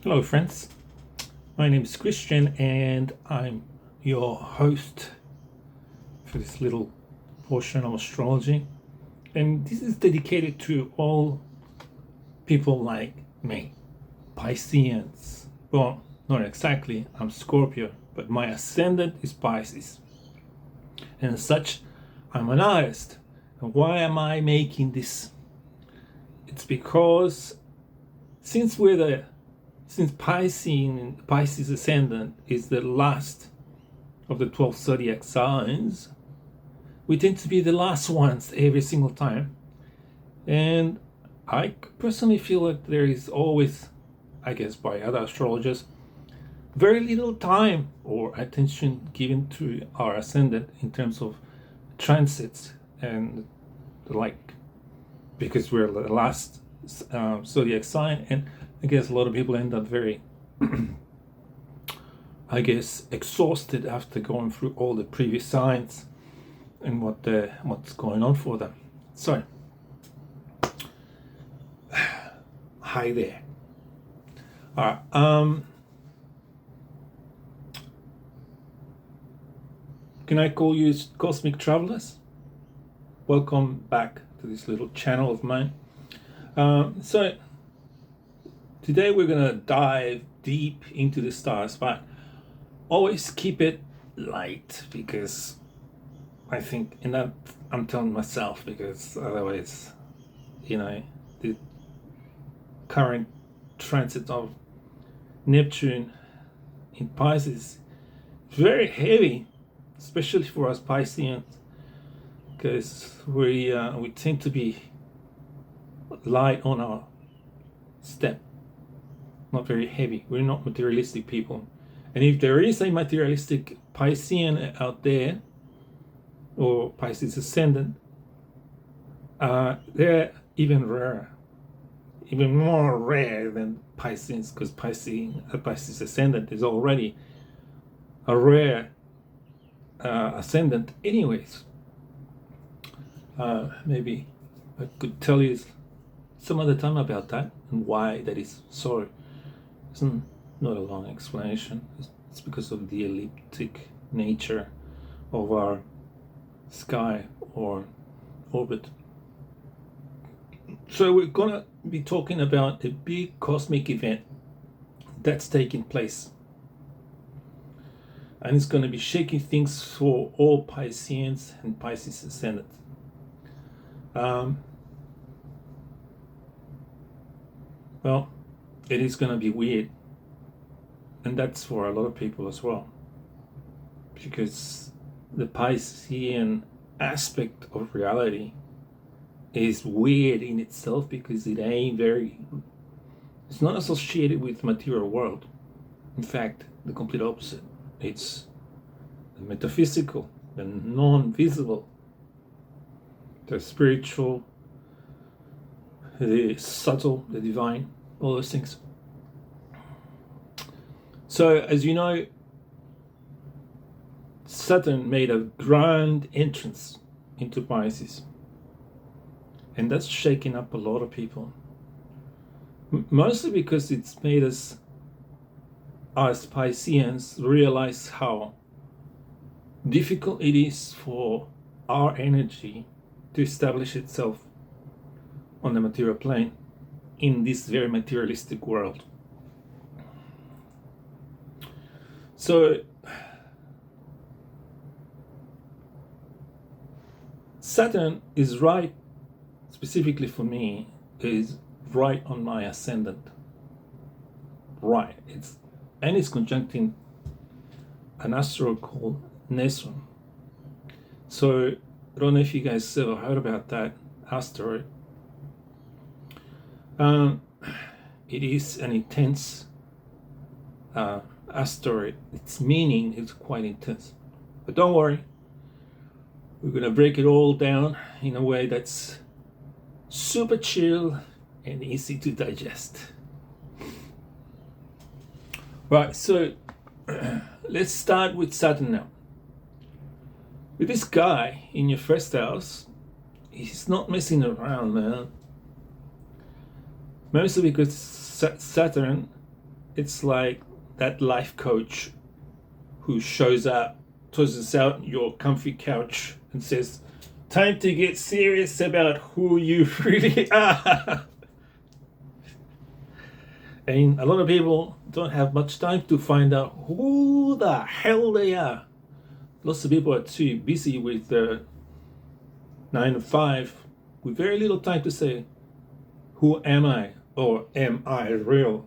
Hello, friends. My name is Christian, and I'm your host for this little portion of astrology. And this is dedicated to all people like me, Pisceans. Well, not exactly, I'm Scorpio, but my ascendant is Pisces. And as such, I'm an artist. And why am I making this? It's because since Pisces Ascendant is the last of the 12 zodiac signs, we tend to be the last ones every single time. And I personally feel that there is always, I guess by other astrologers, very little time or attention given to our ascendant in terms of transits and because we're the last zodiac sign, and I guess a lot of people end up very exhausted after going through all the previous signs and what's going on for them. So hi there. All right, can I call you cosmic travelers? Welcome back to this little channel of mine. So today we're gonna dive deep into the stars, but always keep it light, because I think, and that I'm telling myself, because otherwise, the current transit of Neptune in Pisces is very heavy, especially for us Pisceans, because we tend to be light on our step, not very heavy. We're not materialistic people, and if there is a materialistic Piscean out there, or Pisces Ascendant, they're even rarer, even more rare than Pisceans, because Pisces Ascendant is already a rare ascendant anyways. Maybe I could tell you some other time about that and why that is so. It's not a long explanation. It's because of the elliptic nature of our sky or orbit. So we're gonna be talking about a big cosmic event that's taking place, and it's going to be shaking things for all Pisceans and Pisces Ascendant. Well, it is going to be weird, and that's for a lot of people as well, because the Piscean aspect of reality is weird in itself, because it's not associated with the material world. In fact, the complete opposite. It's the metaphysical, the non-visible, the spiritual, the subtle, the divine, all those things. So, as you know, Saturn made a grand entrance into Pisces, and that's shaking up a lot of people. Mostly because it's made us, as Pisceans, realize how difficult it is for our energy to establish itself on the material plane in this very materialistic world. So Saturn is right, specifically for me, is right on my ascendant. Right. It's conjuncting an asteroid called Nessum. So I don't know if you guys ever heard about that asteroid. It is an intense asteroid. Its meaning is quite intense. But don't worry, we're going to break it all down in a way that's super chill and easy to digest. Right, so let's start with Saturn now. With this guy in your first house, he's not messing around, man. Mostly because Saturn it's like that life coach who shows up, tosses out your comfy couch and says, time to get serious about who you really are. And a lot of people don't have much time to find out who the hell they are. Lots of people are too busy with 9 to 5 with very little time to say, who am I? Or am I real?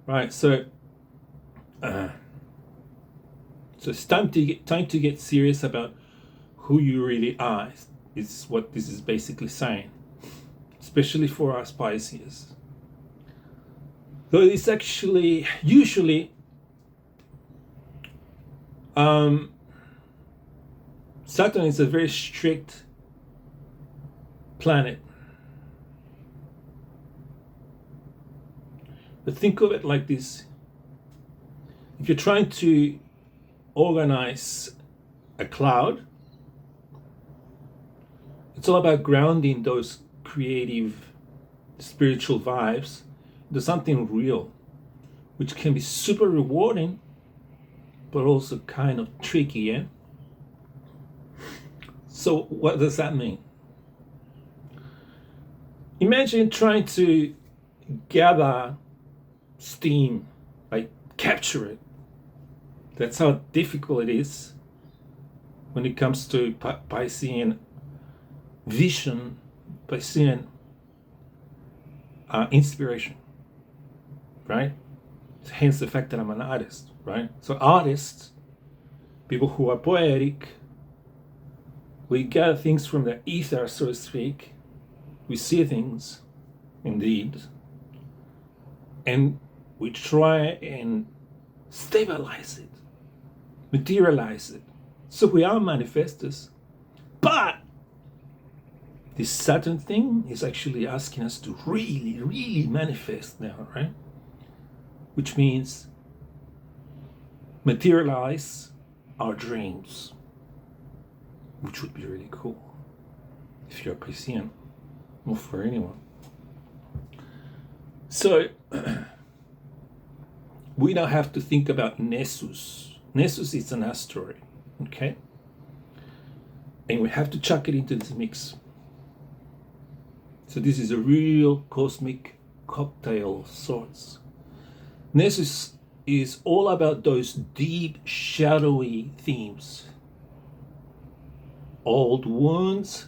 Right? So it's time to get serious about who you really are, is what this is basically saying, especially for us Pisces. So it's actually usually Saturn is a very strict planet. But think of it like this. If you're trying to organize a cloud, it's all about grounding those creative, spiritual vibes into something real, which can be super rewarding, but also kind of tricky, yeah? So what does that mean? Imagine trying to gather steam, like capture it. That's how difficult it is when it comes to Piscean vision, Piscean inspiration, right? Hence the fact that I'm an artist, right? So artists, people who are poetic, we gather things from the ether, so to speak. We see things, indeed, and we try and stabilize it, materialize it. So we are manifestors. But this Saturn thing is actually asking us to really, really manifest now, right? Which means materialize our dreams, which would be really cool if you're a Piscean, or for anyone. So we now have to think about Nessus. Nessus is an asteroid, okay? And we have to chuck it into this mix. So this is a real cosmic cocktail of sorts. Nessus is all about those deep, shadowy themes. Old wounds,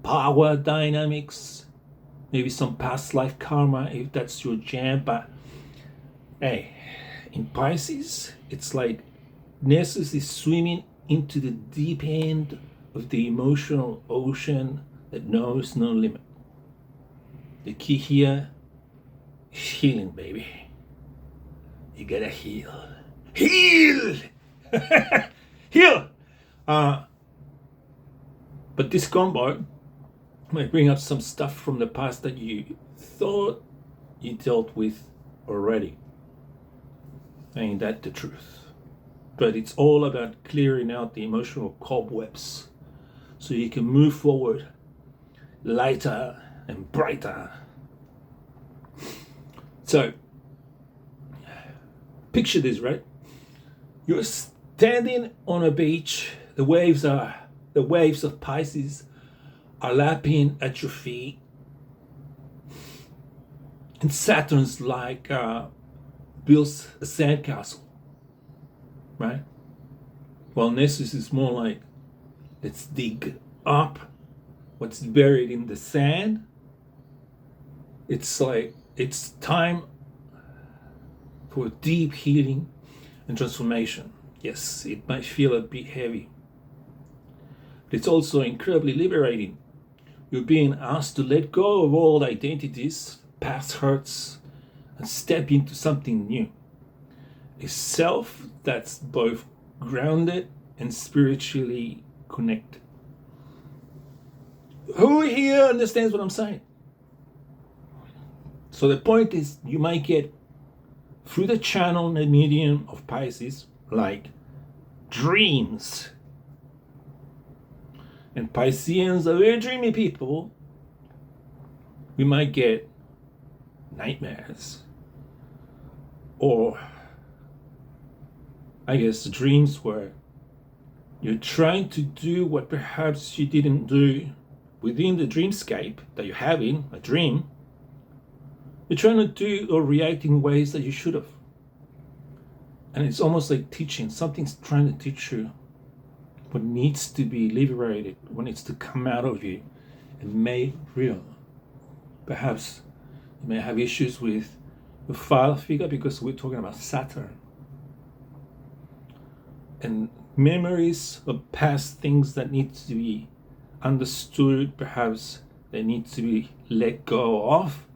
power dynamics, maybe some past life karma if that's your jam. But hey, in Pisces, it's like Nessus is swimming into the deep end of the emotional ocean that knows no limit. The key here is healing, baby. You gotta heal. Heal! Heal! But this combo might bring up some stuff from the past that you thought you dealt with already. Ain't that the truth? But it's all about clearing out the emotional cobwebs so you can move forward lighter and brighter. So, picture this, right? You're standing on a beach. The waves of Pisces are lapping at your feet. And Saturn's like builds a sandcastle, right? While Nessus is more like, let's dig up what's buried in the sand. It's like, it's time for deep healing and transformation. Yes, it might feel a bit heavy, but it's also incredibly liberating. You're being asked to let go of old identities, past hurts, and step into something new. A self that's both grounded and spiritually connected. Who here understands what I'm saying? So the point is, you might get through the channel and medium of Pisces, like dreams. And Pisceans are very dreamy people. We might get nightmares. or I guess dreams where you're trying to do what perhaps you didn't do within the dreamscape that you're having, a dream. You're trying to do or react in ways that you should have. And it's almost like teaching. Something's trying to teach you what needs to be liberated, what needs to come out of you and made real. Perhaps you may have issues with the father figure because we're talking about Saturn. And memories of past things that need to be understood, perhaps they need to be let go of,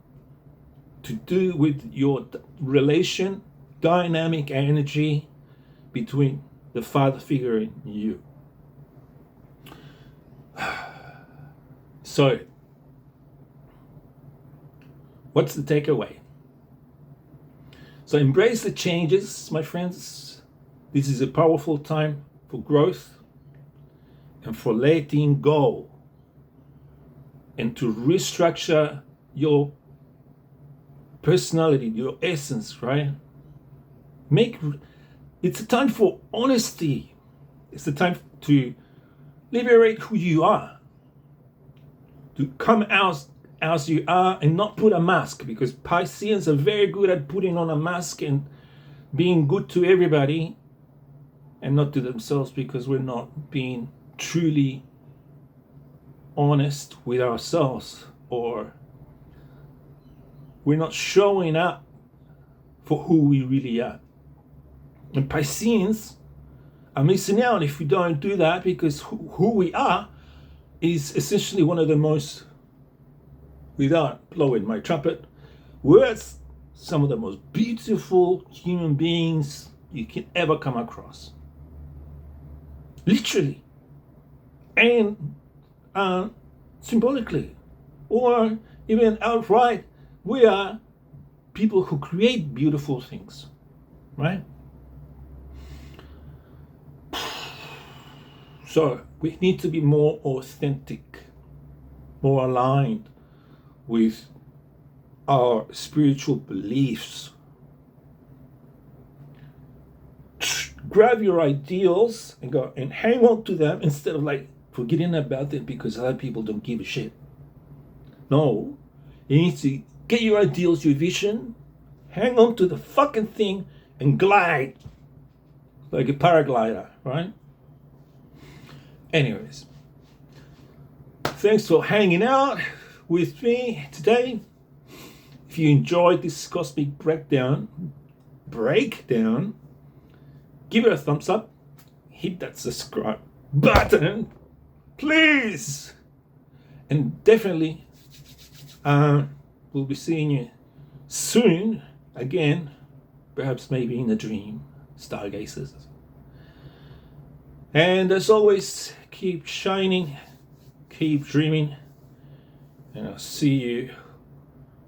to do with your relation, dynamic energy between the father figure and you. So, what's the takeaway? So embrace the changes, my friends. This is a powerful time for growth and for letting go and to restructure your personality, your essence, right? It's a time for honesty. It's the time to liberate who you are, to come out as you are and not put a mask, because Pisceans are very good at putting on a mask and being good to everybody and not to themselves, because we're not being truly honest with ourselves, or we're not showing up for who we really are. And Pisceans are missing out if we don't do that, because who we are is essentially one of the most, without blowing my trumpet, we're some of the most beautiful human beings you can ever come across. Literally. And symbolically. Or even outright, we are people who create beautiful things. Right? So we need to be more authentic, more aligned with our spiritual beliefs. Grab your ideals and go and hang on to them instead of like forgetting about them because other people don't give a shit. No, you need to get your ideals, your vision, hang on to the fucking thing and glide like a paraglider, right? Anyways, thanks for hanging out with me today. If you enjoyed this cosmic breakdown, give it a thumbs up, hit that subscribe button, please, and definitely we'll be seeing you soon again, perhaps maybe in a dream, stargazers. And as always, keep shining, keep dreaming, and I'll see you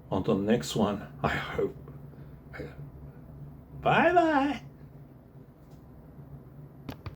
on the next one, I hope. Bye-bye.